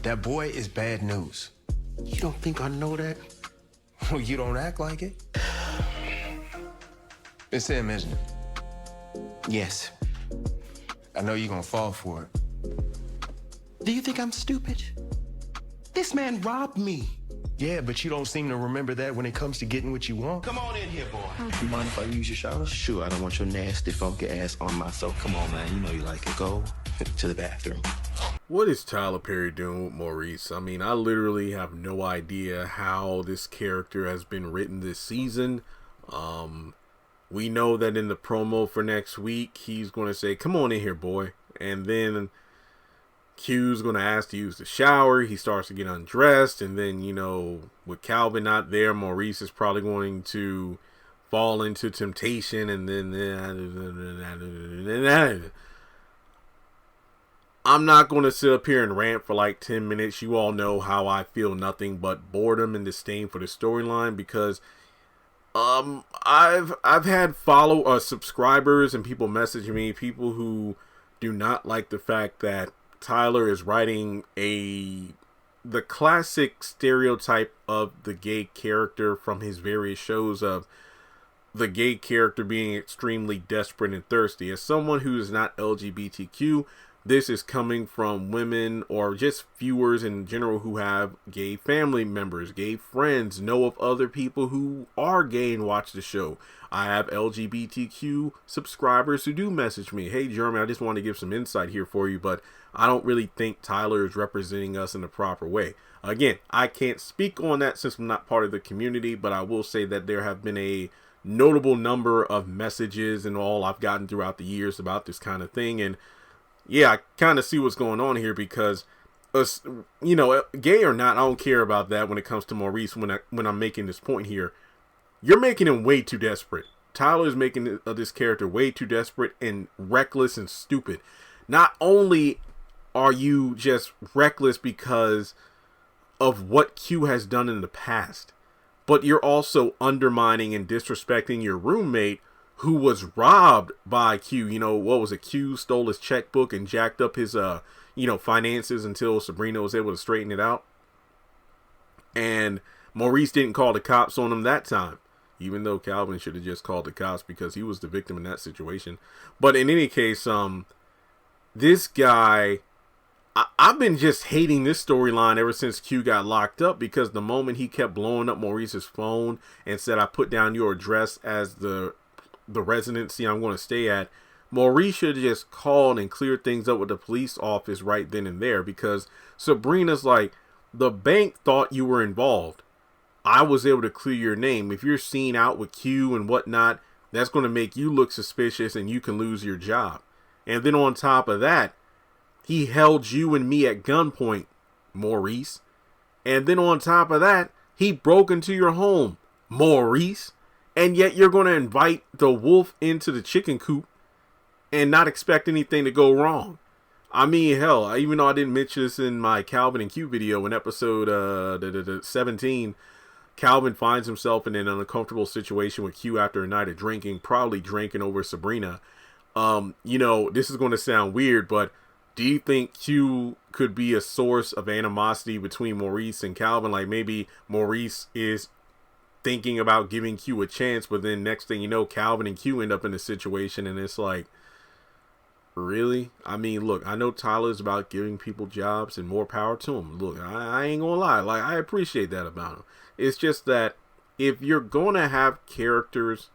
That boy is bad news. You don't think I know that? Well, you don't act like it. It's him, isn't it? Yes. I know you're gonna fall for it. Do you think I'm stupid? This man robbed me. Yeah, but you don't seem to remember that when it comes to getting what you want. Come on in here, boy. You mind if I use your shower? Sure, I don't want your nasty, funky ass on myself. Come on, man. You know you like it. Go to the bathroom. What is Tyler Perry doing with Maurice? I mean, I literally have no idea how this character has been written this season. We know that in the promo for next week, he's going to say, come on in here, boy. And then Q's going to ask to use the shower. He starts to get undressed. And then, you know, with Calvin not there, Maurice is probably going to fall into temptation. And then I'm not going to sit up here and rant for like 10 minutes. You all know how I feel nothing but boredom and disdain for the storyline, because I've had subscribers and people messaging me, people who do not like the fact that Tyler is writing the classic stereotype of the gay character from his various shows, of the gay character being extremely desperate and thirsty. As someone who is not LGBTQ, this is coming from women or just viewers in general who have gay family members, gay friends, know of other people who are gay and watch the show. I have LGBTQ subscribers who do message me, hey Jeremy, I just want to give some insight here for you, but I don't really think Tyler is representing us in the proper way. Again, I can't speak on that since I'm not part of the community, but I will say that there have been a notable number of messages and all I've gotten throughout the years about this kind of thing. And yeah, I kind of see what's going on here, because, you know, gay or not, I don't care about that when it comes to Maurice. When I'm making this point here, you're making him way too desperate. Tyler's making this character way too desperate and reckless and stupid. Not only are you just reckless because of what Q has done in the past, but you're also undermining and disrespecting your roommate who was robbed by Q. You know, what was it? Q stole his checkbook and jacked up his, finances until Sabrina was able to straighten it out. And Maurice didn't call the cops on him that time, even though Calvin should have just called the cops because he was the victim in that situation. But in any case, this guy, I've been just hating this storyline ever since Q got locked up, because the moment he kept blowing up Maurice's phone and said, I put down your address as the residency I'm going to stay at, Maurice should have just called and cleared things up with the police office right then and there, because Sabrina's like, the bank thought you were involved. I was able to clear your name. If you're seen out with Q and whatnot, that's going to make you look suspicious and you can lose your job. And then on top of that, he held you and me at gunpoint, Maurice. And then on top of that, he broke into your home, Maurice. And yet you're going to invite the wolf into the chicken coop and not expect anything to go wrong. I mean, hell, even though I didn't mention this in my Calvin and Q video in episode 17, Calvin finds himself in an uncomfortable situation with Q after a night of drinking, probably drinking over Sabrina. This is going to sound weird, but do you think Q could be a source of animosity between Maurice and Calvin? Like maybe Maurice is thinking about giving Q a chance, but then next thing you know, Calvin and Q end up in a situation, and it's like, really? I mean, look, I know Tyler's about giving people jobs and more power to him. Look, I ain't gonna lie, like, I appreciate that about him. It's just that if you're gonna have characters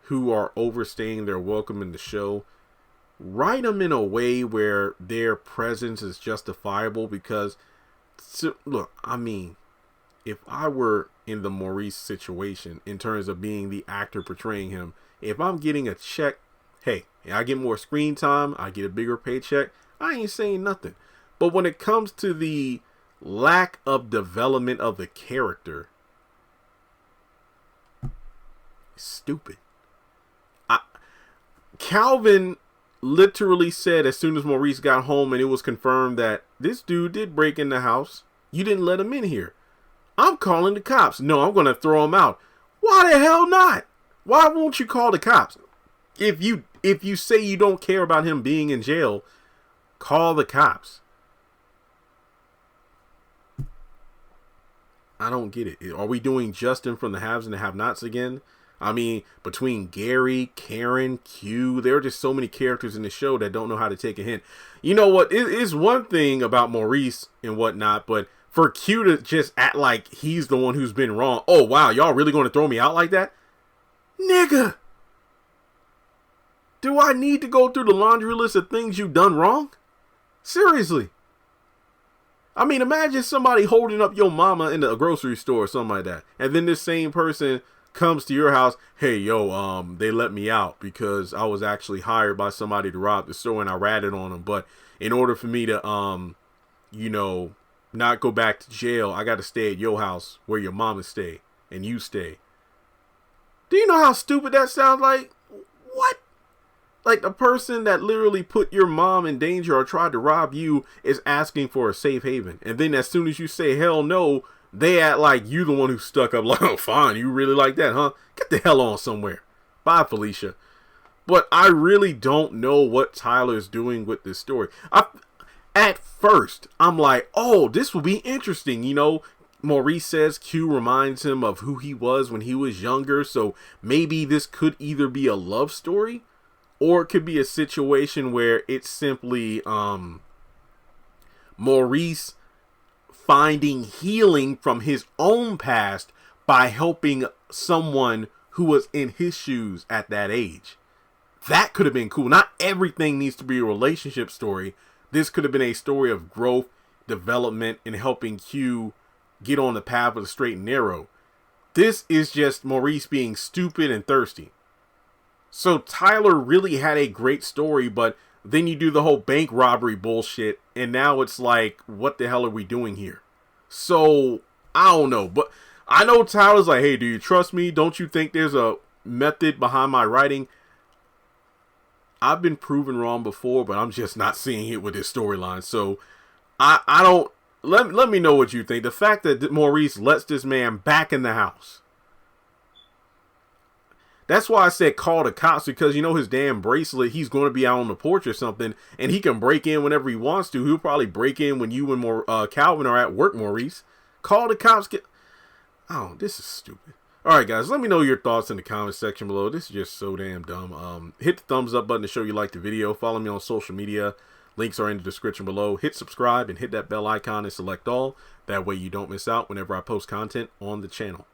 who are overstaying their welcome in the show, write them in a way where their presence is justifiable, because, look, I mean, if I were in the Maurice situation in terms of being the actor portraying him, if I'm getting a check, hey, I get more screen time, I get a bigger paycheck, I ain't saying nothing. But when it comes to the lack of development of the character, it's stupid. Calvin literally said as soon as Maurice got home and it was confirmed that this dude did break in the house, you didn't let him in here. I'm calling the cops. No, I'm going to throw him out. Why the hell not? Why won't you call the cops? If you say you don't care about him being in jail, call the cops. I don't get it. Are we doing Justin from the haves and the have-nots again? I mean, between Gary, Karen, Q, there are just so many characters in the show that don't know how to take a hint. You know what? It is one thing about Maurice and whatnot, but for Q to just act like he's the one who's been wrong. Oh, wow, y'all really going to throw me out like that? Nigga! Do I need to go through the laundry list of things you've done wrong? Seriously. I mean, imagine somebody holding up your mama in a grocery store or something like that. And then this same person comes to your house. Hey, yo, they let me out because I was actually hired by somebody to rob the store and I ratted on them. But in order for me to, you know, not go back to jail, I got to stay at your house where your mama stay and you stay. Do you know how stupid that sounds like? What? Like the person that literally put your mom in danger or tried to rob you is asking for a safe haven. And then as soon as you say hell no, they act like you the one who stuck up. Like, oh, fine, you really like that, huh? Get the hell on somewhere. Bye, Felicia. But I really don't know what Tyler's doing with this story. At first, I'm like, oh, this will be interesting. You know, Maurice says Q reminds him of who he was when he was younger. So maybe this could either be a love story, or it could be a situation where it's simply Maurice finding healing from his own past by helping someone who was in his shoes at that age. That could have been cool. Not everything needs to be a relationship story. This could have been a story of growth, development, and helping Q get on the path of the straight and narrow. This is just Maurice being stupid and thirsty. So Tyler really had a great story, but then you do the whole bank robbery bullshit, and now it's like, what the hell are we doing here? So, I don't know, but I know Tyler's like, hey, do you trust me? Don't you think there's a method behind my writing? I've been proven wrong before, but I'm just not seeing it with this storyline. So, I don't, let me know what you think. The fact that Maurice lets this man back in the house. That's why I said call the cops, because you know his damn bracelet, he's going to be out on the porch or something, and he can break in whenever he wants to. He'll probably break in when you and Calvin are at work, Maurice. Call the cops. Oh, this is stupid. All right, guys, let me know your thoughts in the comment section below. This is just so damn dumb. Hit the thumbs up button to show you like the video. Follow me on social media. Links are in the description below. Hit subscribe and hit that bell icon and select all. That way you don't miss out whenever I post content on the channel.